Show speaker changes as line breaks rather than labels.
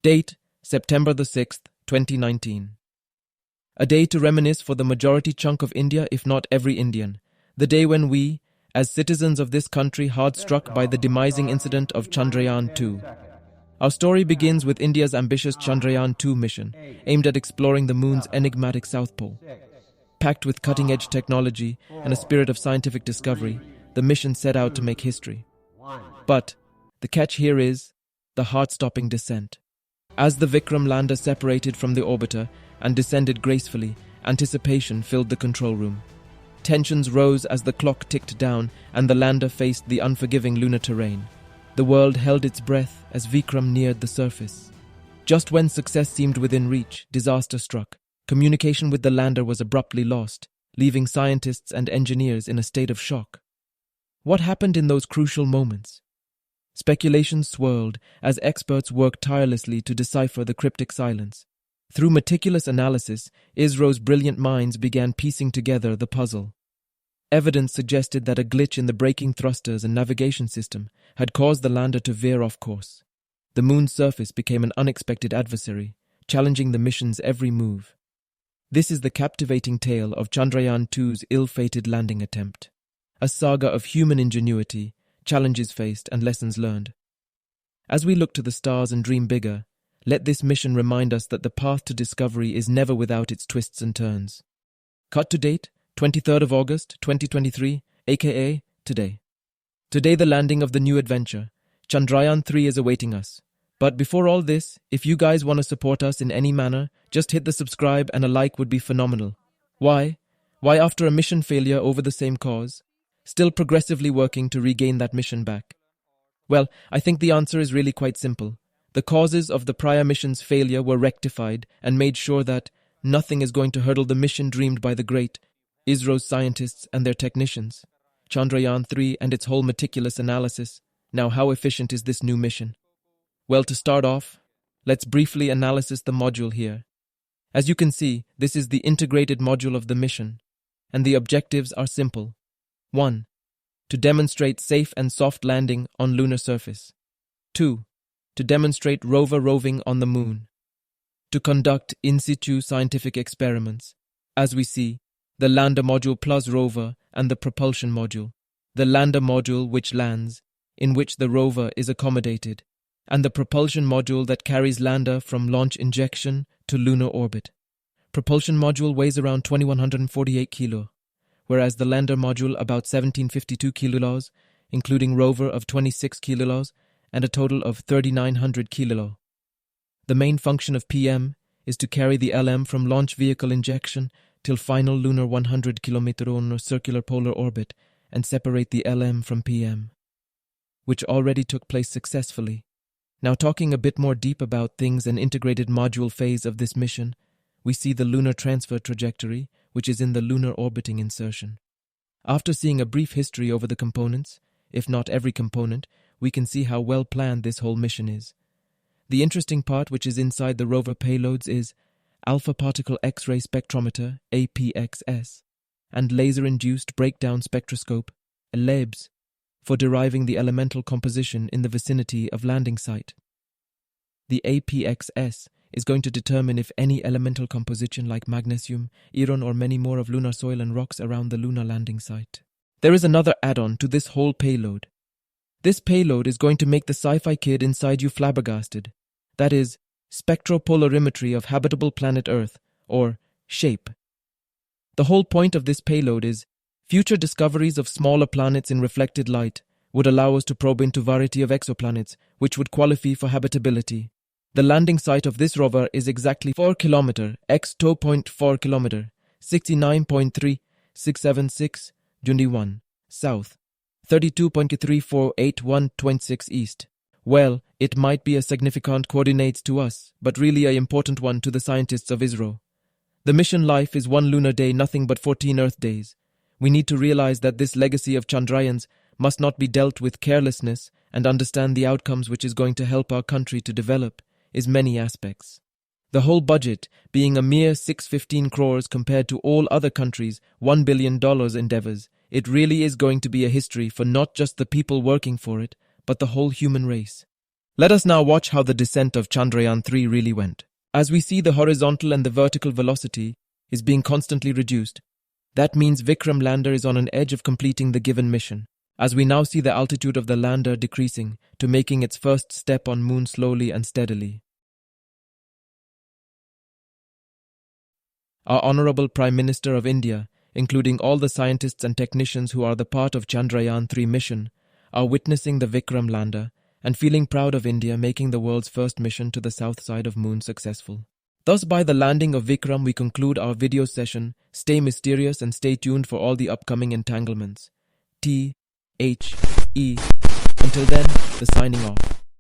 Date, September the 6th, 2019. A day to reminisce for the majority chunk of India, if not every Indian. The day when we, as citizens of this country hard struck by the demising incident of Chandrayaan-3. Our story begins with India's ambitious Chandrayaan-2 mission, aimed at exploring the moon's enigmatic South Pole. Packed with cutting-edge technology and a spirit of scientific discovery, the mission set out to make history. But the catch here is the heart-stopping descent. As the Vikram lander separated from the orbiter and descended gracefully, anticipation filled the control room. Tensions rose as the clock ticked down and the lander faced the unforgiving lunar terrain. The world held its breath as Vikram neared the surface. Just when success seemed within reach, disaster struck. Communication with the lander was abruptly lost, leaving scientists and engineers in a state of shock. What happened in those crucial moments? Speculations swirled as experts worked tirelessly to decipher the cryptic silence. Through meticulous analysis, ISRO's brilliant minds began piecing together the puzzle. Evidence suggested that a glitch in the braking thrusters and navigation system had caused the lander to veer off course. The moon's surface became an unexpected adversary, challenging the mission's every move. This is the captivating tale of Chandrayaan-2's ill-fated landing attempt. A saga of human ingenuity, challenges faced and lessons learned. As we look to the stars and dream bigger, let this mission remind us that the path to discovery is never without its twists and turns. Cut to date, 23rd of August, 2023, aka today. Today the landing of the new adventure, Chandrayaan-3, is awaiting us. But before all this, if you guys want to support us in any manner, just hit the subscribe and a like would be phenomenal. Why? Why after a mission failure over the same cause? Still progressively working to regain that mission back? Well, I think the answer is really quite simple. The causes of the prior mission's failure were rectified and made sure that nothing is going to hurdle the mission dreamed by the great ISRO's scientists and their technicians. Chandrayaan-3 and its whole meticulous analysis. Now, how efficient is this new mission? Well, to start off, let's briefly analyze the module here. As you can see, this is the integrated module of the mission, and the objectives are simple. 1. To demonstrate safe and soft landing on lunar surface. 2. To demonstrate rover roving on the moon. To conduct in situ scientific experiments. As we see, the lander module plus rover and the propulsion module. The lander module which lands, in which the rover is accommodated, and the propulsion module that carries lander from launch injection to lunar orbit. Propulsion module weighs around 2148 kilo, whereas the lander module about 1752 kilos, including rover of 26 kilos and a total of 3900 kilo. The main function of PM is to carry the LM from launch vehicle injection till final lunar 100 km on circular polar orbit and separate the LM from PM, which already took place successfully. Now talking a bit more deep about things and integrated module phase of this mission, we see the lunar transfer trajectory, which is in the lunar orbiting insertion. After seeing a brief history over the components, if not every component, we can see how well planned this whole mission is. The interesting part which is inside the rover payloads is alpha particle X-ray spectrometer, APXS, and laser-induced breakdown spectroscope, LEBS, for deriving the elemental composition in the vicinity of landing site. The APXS is going to determine if any elemental composition like magnesium, iron or many more of lunar soil and rocks around the lunar landing site. There is another add-on to this whole payload. This payload is going to make the sci-fi kid inside you flabbergasted. That is, spectropolarimetry of habitable planet Earth, or SHAPE. The whole point of this payload is future discoveries of smaller planets in reflected light would allow us to probe into variety of exoplanets which would qualify for habitability. The landing site of this rover is exactly 4 km x 2.4 km, 69.3676 21 south, 32.348126 east. Well, it might be a significant coordinates to us, but really an important one to the scientists of ISRO. The mission life is one lunar day, nothing but 14 Earth days. We need to realize that this legacy of Chandrayans must not be dealt with carelessness and understand the outcomes which is going to help our country to develop is many aspects. The whole budget being a mere 615 crores compared to all other countries' $1 billion endeavours, it really is going to be a history for not just the people working for it, but the whole human race. Let us now watch how the descent of Chandrayaan-3 really went. As we see, the horizontal and the vertical velocity is being constantly reduced. That means Vikram lander is on an edge of completing the given mission. As we now see the altitude of the lander decreasing to making its first step on Moon slowly and steadily. Our Honorable Prime Minister of India, including all the scientists and technicians who are the part of Chandrayaan-3 mission, are witnessing the Vikram lander and feeling proud of India making the world's first mission to the south side of Moon successful. Thus, by the landing of Vikram, we conclude our video session. Stay mysterious and stay tuned for all the upcoming entanglements. T-H-E. Until then, the signing off.